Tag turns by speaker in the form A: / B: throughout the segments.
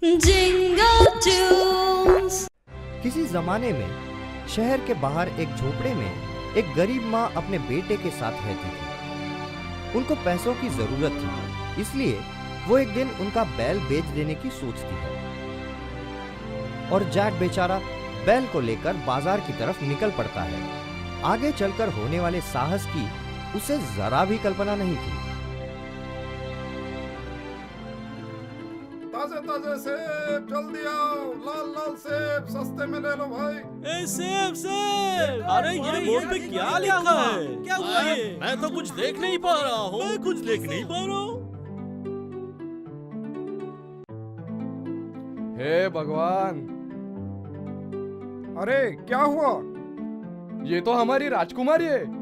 A: Jingle tunes.
B: किसी जमाने में शहर के बाहर एक झोपड़े में एक गरीब माँ अपने बेटे के साथ रहती थी। उनको पैसों की जरूरत थी, इसलिए वो एक दिन उनका बैल बेच देने की सोचती है और जैक बेचारा बैल को लेकर बाजार की तरफ निकल पड़ता है। आगे चलकर होने वाले साहस की उसे जरा भी कल्पना नहीं थी।
C: ताजे ताजे सेब जल्दी आओ, लाल लाल सेब सस्ते में ले लो भाई।
D: ए सेब सेब, अरे ये बोर्ड पे क्या लिखा है? क्या हुआ ये? मैं तो कुछ देख नहीं पा रहा हूँ। मैं कुछ देख नहीं पा रहा हूँ।
E: हे भगवान,
C: अरे क्या हुआ?
E: ये तो हमारी राजकुमारी है।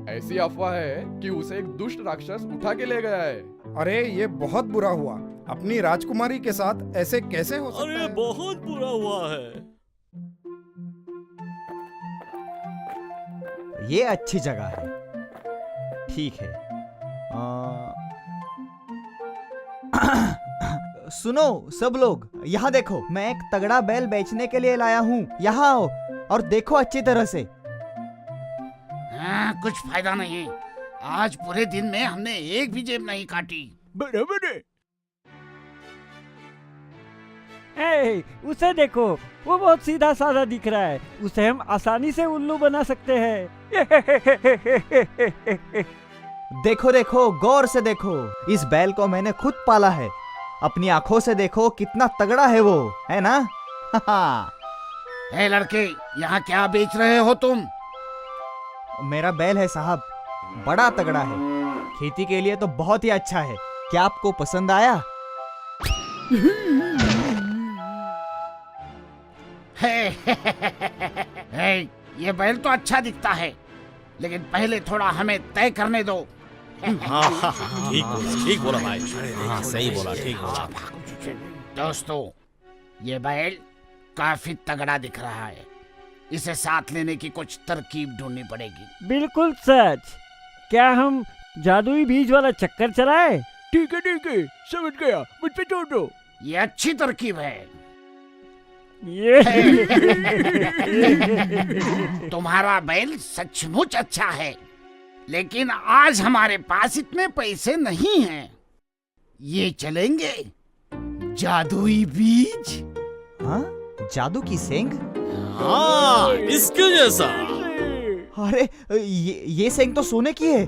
E: ऐसी अफवाह है कि उसे एक दुष्ट राक्षस उठा के ले गया है।
C: अरे ये बहुत बुरा हुआ। अपनी राजकुमारी के साथ ऐसे कैसे हो सकता
D: अरे
C: है?
D: बहुत बुरा हुआ है।
B: ये अच्छी जगह है, ठीक है। सुनो सब लोग, यहाँ देखो, मैं एक तगड़ा बैल बेचने के लिए लाया हूँ। यहाँ आओ और देखो अच्छी तरह से।
F: हाँ, कुछ फायदा नहीं। आज पूरे दिन में हमने एक भी जेब नहीं काटी।
D: बराबर है।
G: उसे देखो, वो बहुत सीधा साधा दिख रहा है। उसे हम आसानी से उल्लू बना सकते हैं।
B: देखो देखो, गौर से देखो, इस बैल को मैंने खुद पाला है। अपनी आंखों से देखो कितना तगड़ा है वो, है ना?
F: हे लड़के, यहाँ क्या बेच रहे हो तुम?
B: मेरा बैल है साहब, बड़ा तगड़ा है। खेती के लिए तो बहुत ही अच्छा है। क्या आपको पसंद आया?
F: हे, ये बैल तो अच्छा दिखता है, लेकिन पहले थोड़ा हमें तय करने दो।
D: हाँ, ठीक बोला भाई। हाँ, सही बोला, ठीक बोला।
F: दोस्तों, ये बैल काफी तगड़ा दिख रहा है। इसे साथ लेने की कुछ तरकीब ढूंढनी पड़ेगी।
G: बिल्कुल सच। क्या हम जादुई बीज वाला चक्कर चलाए?
D: ठीक है, समझ गया। मुझ पे छोड़ दो।
F: ये अच्छी तरकीब है।
G: ये
F: तुम्हारा बैल सचमुच अच्छा है, लेकिन आज हमारे पास इतने पैसे नहीं हैं। ये चलेंगे जादुई बीज?
B: हाँ, जादू की सेंग?
D: हाँ, इसके जैसा।
B: अरे ये सेंग तो सोने की है।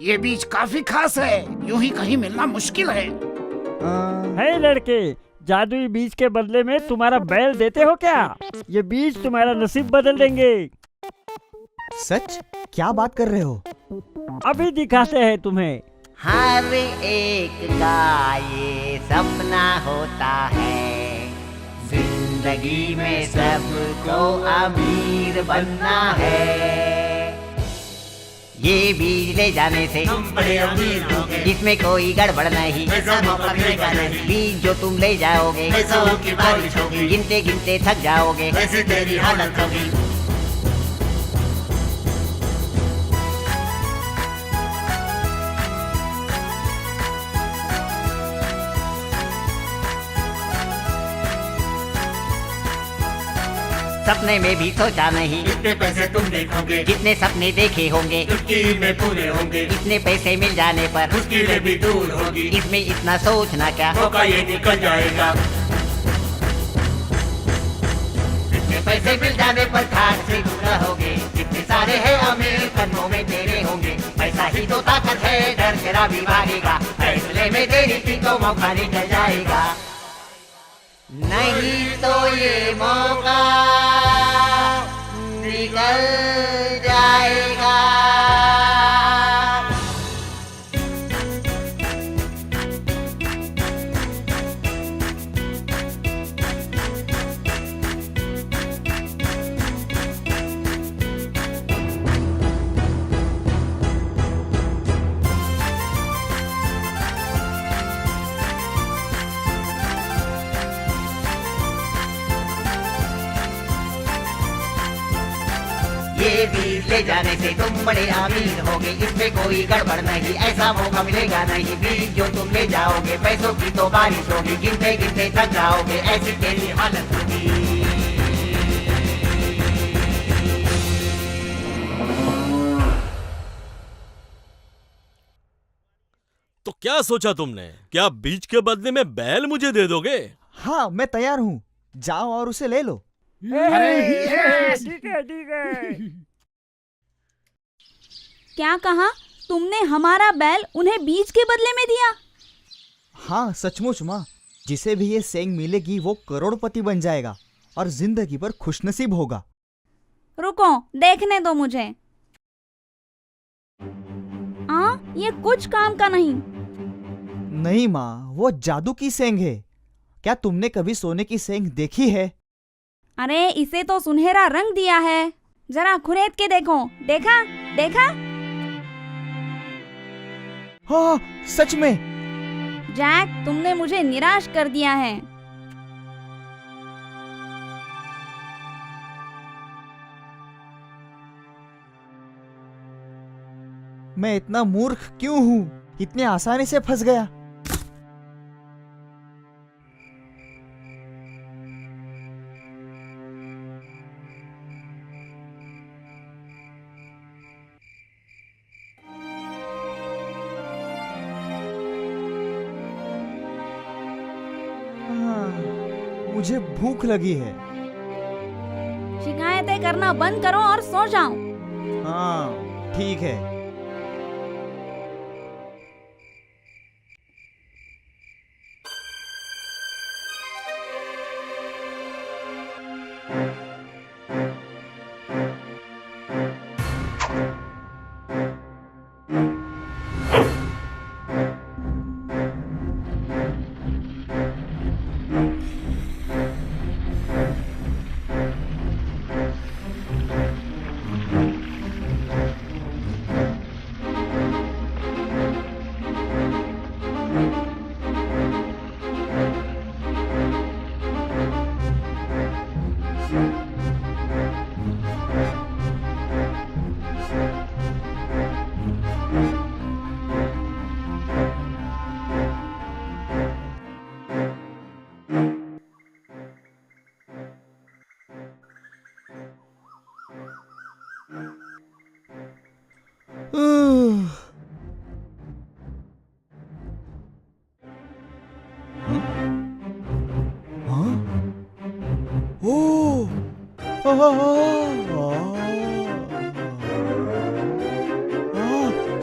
F: ये बीज काफी खास है, यूं ही कहीं मिलना मुश्किल है।
G: है लड़के, जादुई बीज के बदले में तुम्हारा बैल देते हो क्या? ये बीज तुम्हारा नसीब बदल देंगे।
B: सच? क्या बात कर रहे हो?
G: अभी दिखाते हैं तुम्हें।
H: हर एक का ये सपना होता है, जिंदगी में सबको अमीर बनना है। ये बीज ले जाने से तुम बड़े अमीर होगे, इसमें कोई गड़बड़ नहीं, ऐसा मौका मिलेगा नहीं। बीज जो तुम ले जाओगे, पैसों की बारिश होगी, गिनते गिनते थक जाओगे, ऐसी तेरी हालत होगी। सपने में भी सोचा नहीं, इतने पैसे तुम देखोगे, जितने सपने देखे होंगे चुटकी में पूरे होंगे। इतने पैसे मिल जाने पर मुश्किलें भी दूर होगी, इसमें इतना सोचना क्या, मौका ये निकल जाएगा। इतने पैसे मिल जाने पर खाट से दूर रहोगे, जितने सारे हैं अमीर कदमों में तेरे होंगे। पैसा ही तो ताकत है, डर तेरा भी भागेगा, फैसले में देरी की तो मौका निकल जाएगा। नहीं तो ये मौका निकल जाएगा। ये बीज ले जाने से तुम बड़े अमीर होगे, इसमें कोई गड़बड़ नहीं, ऐसा मौका मिलेगा नहीं। बीज जो तुम ले जाओगे, पैसों की तो बारिश होगी, गिनते गिनते थक जाओगे, ऐसी तेरी हालत होगी।
D: तो क्या सोचा तुमने? क्या बीज के बदले में बैल मुझे दे दोगे?
I: हाँ, मैं तैयार हूँ। जाओ और उसे ले लो।
G: ठीक है ठीक है।
A: क्या कहा तुमने? हमारा बैल उन्हें बीज के बदले में दिया?
I: हाँ सचमुच माँ, जिसे भी ये सेंग मिलेगी वो करोड़पति बन जाएगा और जिंदगी भर खुशनसीब होगा।
A: रुको, देखने दो मुझे। ये कुछ काम का नहीं।
I: नहीं माँ, वो जादू की सेंग है। क्या तुमने कभी सोने की सेंग देखी है?
A: अरे इसे तो सुनहरा रंग दिया है, जरा खुरेद के देखो। देखा देखा?
I: हाँ सच में।
A: जैक, तुमने मुझे निराश कर दिया है।
I: मैं इतना मूर्ख क्यों हूँ? इतनी आसानी से फंस गया। मुझे भूख लगी है।
A: शिकायतें करना बंद करो और सो जाओ।
I: हाँ ठीक है।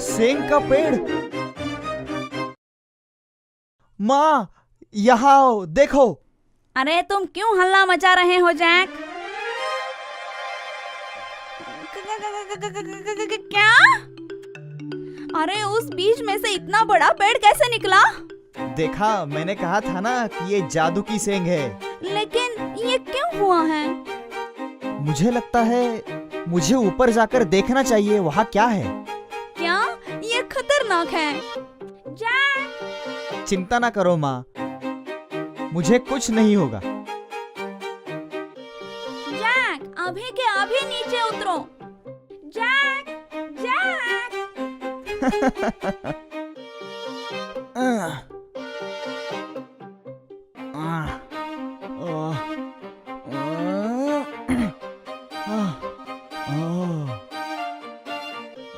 I: सेंग का पेड़। माँ यहाँ आओ, देखो।
A: अरे तुम क्यों हल्ला मचा रहे हो जैक? क्या? अरे उस बीज में से इतना बड़ा पेड़ कैसे निकला?
I: देखा, मैंने कहा था ना कि ये जादू की सेंग है।
A: लेकिन ये क्यों हुआ है?
I: मुझे लगता है मुझे ऊपर जाकर देखना चाहिए, वहाँ क्या है।
A: क्या? ये खतरनाक है। जैक!
I: चिंता ना करो माँ, मुझे कुछ नहीं होगा।
A: जैक, अभी के अभी नीचे उतरो। जैक! जैक!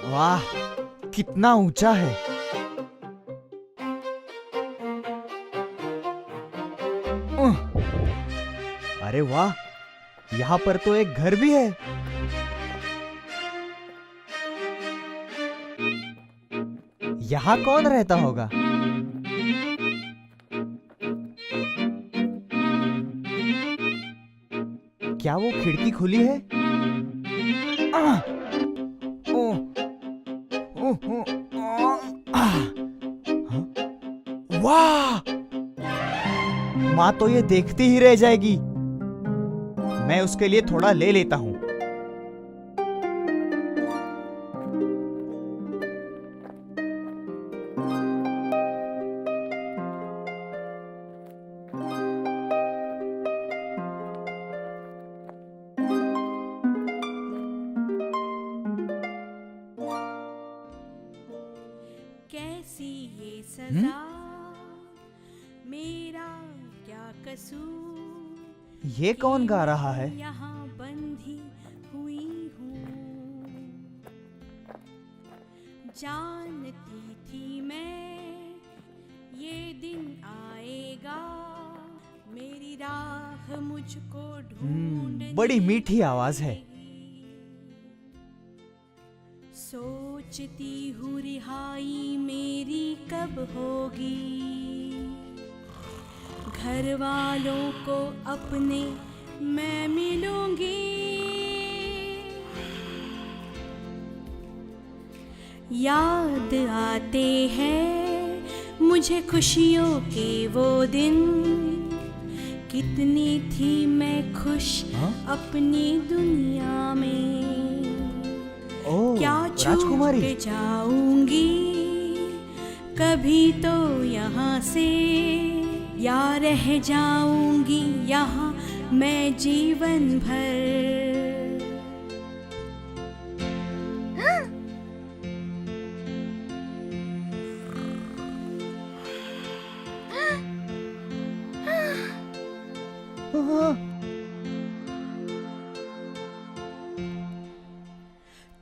I: वाह, कितना ऊंचा है। अरे वाह, यहाँ पर तो एक घर भी है। यहाँ कौन रहता होगा? क्या वो खिड़की खुली है? वाह, माँ तो ये देखती ही रह जाएगी। मैं उसके लिए थोड़ा ले लेता हूँ। ये कौन गा रहा है?
J: यहाँ बंधी हुई हूँ, जानती थी मैं ये दिन आएगा, मेरी राह मुझको ढूंढ
I: बड़ी मीठी आवाज है।
J: सोचती हूँ रिहाई मेरी कब होगी, घर वालों को अपने मैं मिलूंगी, याद आते हैं मुझे खुशियों के वो दिन, कितनी थी मैं खुश अपनी दुनिया में, क्या
I: राजकुमारी
J: छूट जाऊंगी कभी तो यहाँ से, या रह जाऊंगी यहाँ मैं जीवन भर।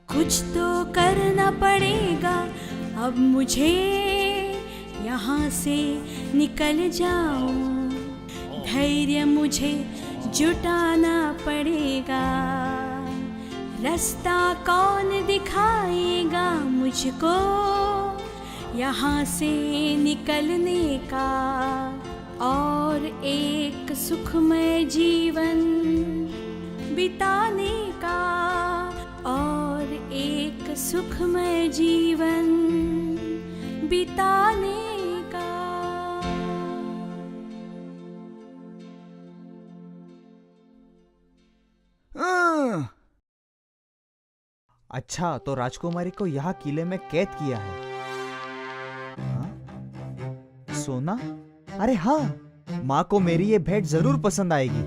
J: कुछ तो करना पड़ेगा अब मुझे, यहाँ से निकल जाऊं, धैर्य मुझे जुटाना पड़ेगा, रास्ता कौन दिखाएगा मुझको यहाँ से निकलने का, और एक सुखमय जीवन बिताने का, और एक सुखमय जीवन बिताने का।
I: अच्छा, तो राजकुमारी को यहाँ किले में कैद किया है। सोना? अरे हाँ, माँ को मेरी ये भेंट जरूर पसंद आएगी।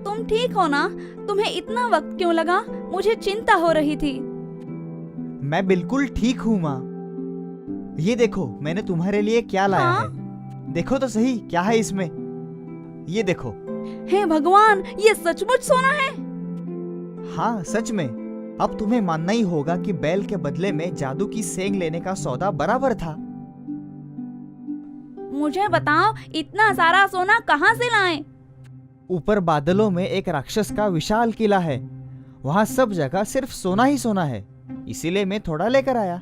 A: तुम ठीक हो ना? तुम्हें इतना वक्त क्यों लगा? मुझे चिंता हो रही थी।
I: मैं बिल्कुल ठीक हूँ माँ। ये देखो मैंने तुम्हारे लिए क्या लाया
A: हाँ?
I: है। देखो तो सही क्या है इसमें। ये देखो।
A: हे भगवान, ये सचमुच सोना है?
I: हाँ सच में। अब तुम्हें मानना ही होगा कि बैल के बदले में जादू की सेंग लेने का सौदा बराबर था।
A: मुझे बताओ, इतना सारा सोना कहाँ से लाए?
I: ऊपर बादलों में एक राक्षस का विशाल किला है, वहाँ सब जगह सिर्फ सोना ही सोना है, इसीलिए मैं थोड़ा लेकर आया।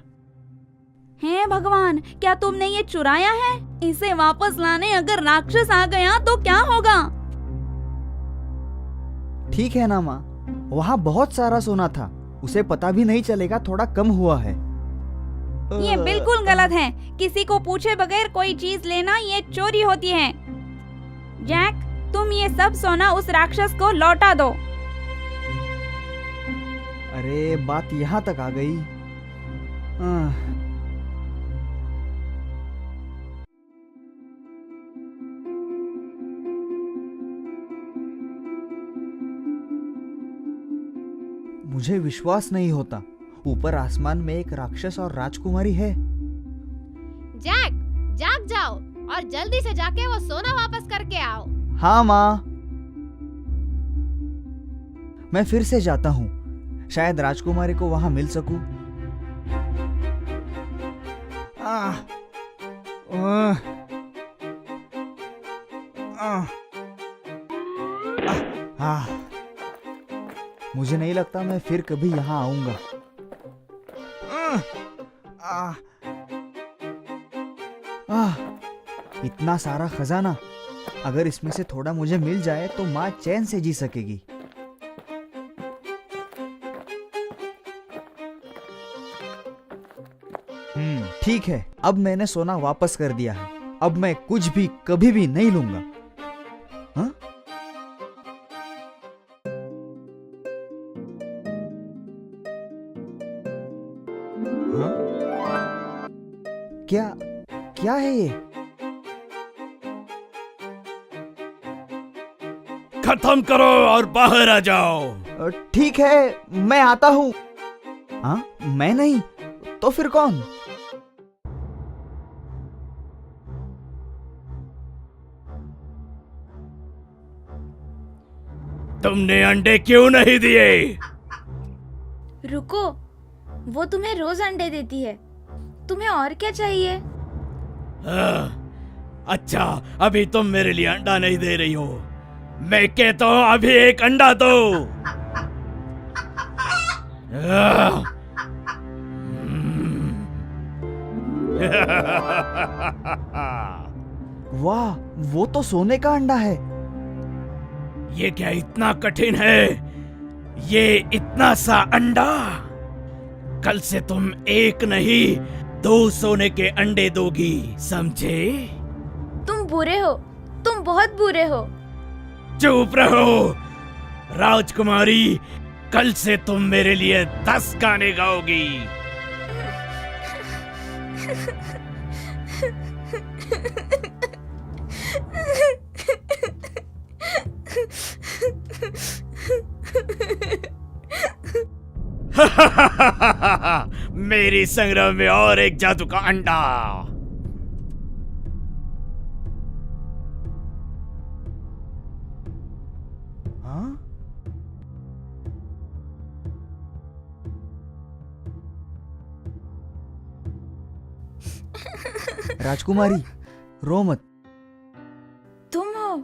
A: हे भगवान, क्या तुमने ये चुराया है? इसे वापस लाने अगर राक्षस आ गया तो क्या होगा?
I: ठीक है ना माँ, वहाँ बहुत सारा सोना था, उसे पता भी नहीं चलेगा थोड़ा कम हुआ है।
A: ये बिल्कुल गलत है। किसी को पूछे बगैर कोई चीज लेना ये चोरी होती है। जैक, तुम ये सब सोना उस राक्षस को लौटा दो।
I: अरे बात यहाँ तक आ गई। मुझे विश्वास नहीं होता, ऊपर आसमान में एक राक्षस और राजकुमारी है।
K: जैक, जाग जाओ और जल्दी से जाके वो सोना वापस करके आओ।
I: हाँ माँ, मैं फिर से जाता हूँ, शायद राजकुमारी को वहां मिल सकूं। मुझे नहीं लगता मैं फिर कभी यहाँ आऊंगा। इतना सारा खजाना, अगर इसमें से थोड़ा मुझे मिल जाए तो माँ चैन से जी सकेगी। ठीक है, अब मैंने सोना वापस कर दिया है, अब मैं कुछ भी कभी भी नहीं लूंगा। हाँ? हाँ? क्या क्या है ये?
D: खत्म करो और बाहर आ जाओ।
I: ठीक है, मैं आता हूँ। हाँ, मैं नहीं तो फिर कौन?
D: तुमने अंडे क्यों नहीं दिए?
A: रुको, वो तुम्हें रोज अंडे देती है, तुम्हें और क्या चाहिए?
D: अच्छा, अभी तुम मेरे लिए अंडा नहीं दे रही हो। मैं कहता हूँ अभी एक अंडा दो।
I: वाह, वो तो सोने का अंडा है।
D: ये क्या इतना कठिन है? ये इतना सा अंडा? कल से तुम एक नहीं 2 सोने के अंडे दोगी, समझे?
A: तुम बुरे हो, तुम बहुत बुरे हो।
D: चुप रहो राजकुमारी, कल से तुम मेरे लिए 10 गाने गाओगी। मेरी संग्रह में और एक जादू का अंडा।
I: हाँ? राजकुमारी, रो मत।
A: तुम हो?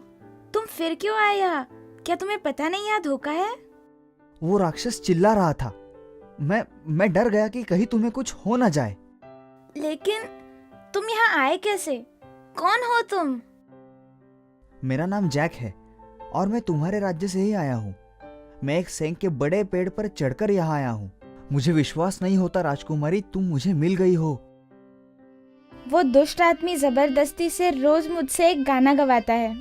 A: तुम फिर क्यों आए यहाँ? क्या तुम्हें पता नहीं यहाँ धोखा है?
I: वो राक्षस चिल्ला रहा था। मैं डर गया कि कहीं तुम्हें कुछ हो ना जाए।
A: लेकिन तुम यहाँ आए कैसे? कौन हो तुम?
I: मेरा नाम जैक है और मैं तुम्हारे राज्य से ही आया हूँ। मैं एक सेंग के बड़े पेड़ पर चढ़कर यहाँ आया हूँ। मुझे विश्वास नहीं होता राजकुमारी, तुम मुझे मिल गई हो।
A: वो दुष्ट आदमी जबरदस्ती से रोज मुझसे एक गाना गवाता है।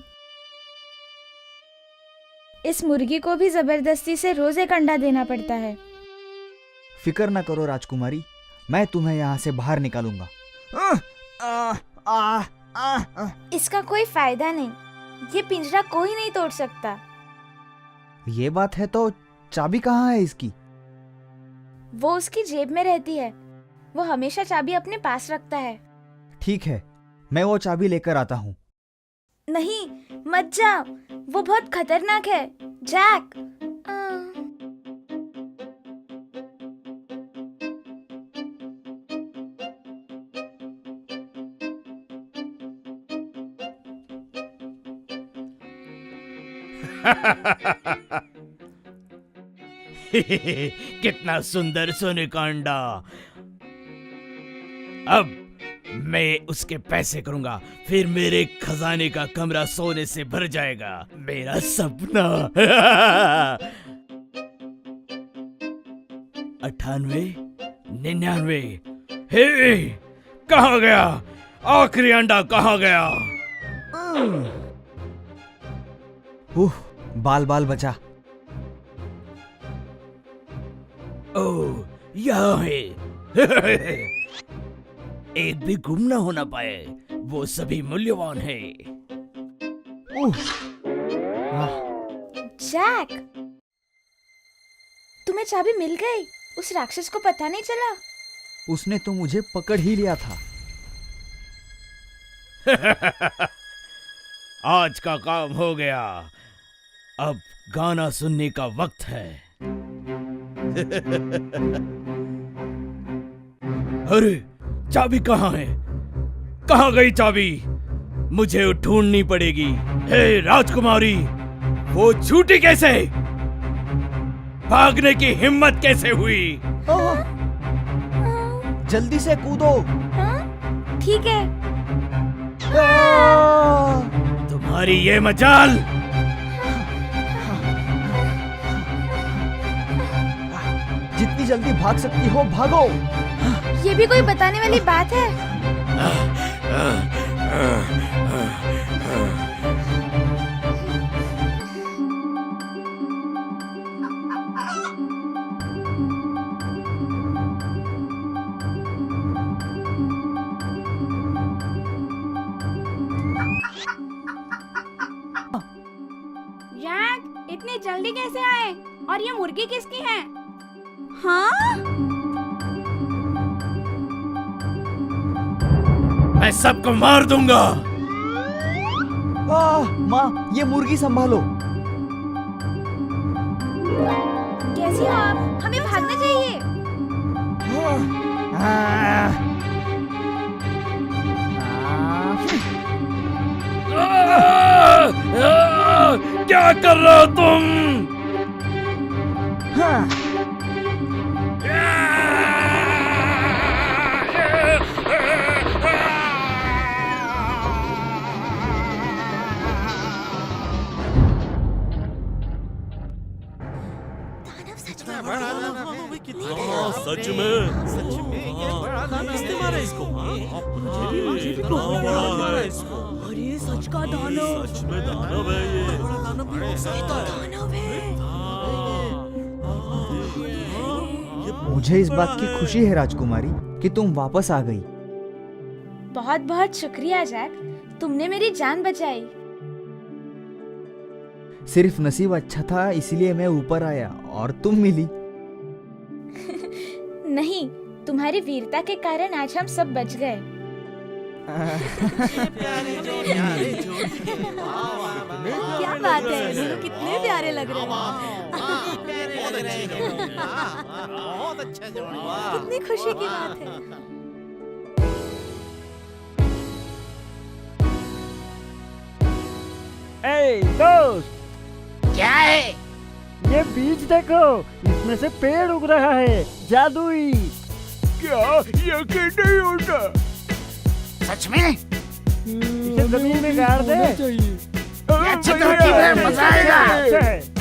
A: इस मुर्गी को भी जबरदस्ती से रोज एक अंडा देना पड़ता है।
I: फिक्र ना करो राजकुमारी, मैं तुम्हें यहाँ से बाहर निकालूंगा।
A: इसका कोई फायदा नहीं, ये पिंजरा कोई नहीं तोड़ सकता।
I: ये बात है तो चाबी कहाँ है इसकी?
A: वो उसकी जेब में रहती है। वो हमेशा चाबी अपने पास रखता है।
I: ठीक है, मैं वो चाबी लेकर आता हूँ।
A: नहीं, मत जाओ, वो बहुत खतरनाक है। जैक,
D: कितना सुंदर सोने का अंडा। अब मैं उसके पैसे करूंगा, फिर मेरे खजाने का कमरा सोने से भर जाएगा। मेरा सपना। 98, 99। हे, कहाँ गया? आखिरी अंडा कहाँ गया?
I: बाल बाल बचा।
D: ओह, यहाँ है। एक भी गुम न होना पाए, वो सभी मूल्यवान है।
A: जैक, तुम्हें चाबी मिल गई? उस राक्षस को पता नहीं चला?
I: उसने तो मुझे पकड़ ही लिया था।
D: आज का काम हो गया, अब गाना सुनने का वक्त है। अरे, चाबी कहाँ है? कहाँ गई चाबी? मुझे ढूंढनी पड़ेगी। हे राजकुमारी, वो छूटी कैसे? भागने की हिम्मत कैसे हुई?
I: जल्दी से कूदो।
A: ठीक है।
D: तुम्हारी ये मजाल।
I: जितनी जल्दी भाग सकती हो भागो।
A: ये भी कोई बताने वाली बात है? जैक, इतनी जल्दी कैसे आए? और ये मुर्गी किसकी है? हाँ?
D: मैं सबको मार दूंगा।
I: माँ, ये मुर्गी संभालो।
A: कैसी हो आप? हमें भागना चाहिए।
D: क्या कर रहे हो तुम?
L: सच में किसने मारा इसको? मुझे भी मारा इसको।
J: अरे सच का दानव।
L: सच में दानव है ये।
J: दानव है।
I: मुझे इस बात की खुशी है राजकुमारी कि तुम वापस आ गई।
A: बहुत बहुत शुक्रिया जैक, तुमने मेरी जान बचाई।
I: सिर्फ नसीब अच्छा था इसलिए मैं ऊपर आया और तुम मिली।
A: नहीं, तुम्हारी वीरता के कारण आज हम सब बच गए।
J: क्या बात है, दोनों कितने प्यारे लग रहे हैं।
L: बहुत अच्छा जोड़ा।
J: कितनी खुशी की बात है।
G: ए दोस्त,
F: क्या है?
G: ये बीज देखो, इसमें से पेड़ उग रहा है, जादुई।
D: क्या यकीन नहीं होता?
F: सच में?
G: इसे जमीन में गाड़ दे।
F: ये अच्छी तरकीब है, मजा आएगा।
G: अच्छा है।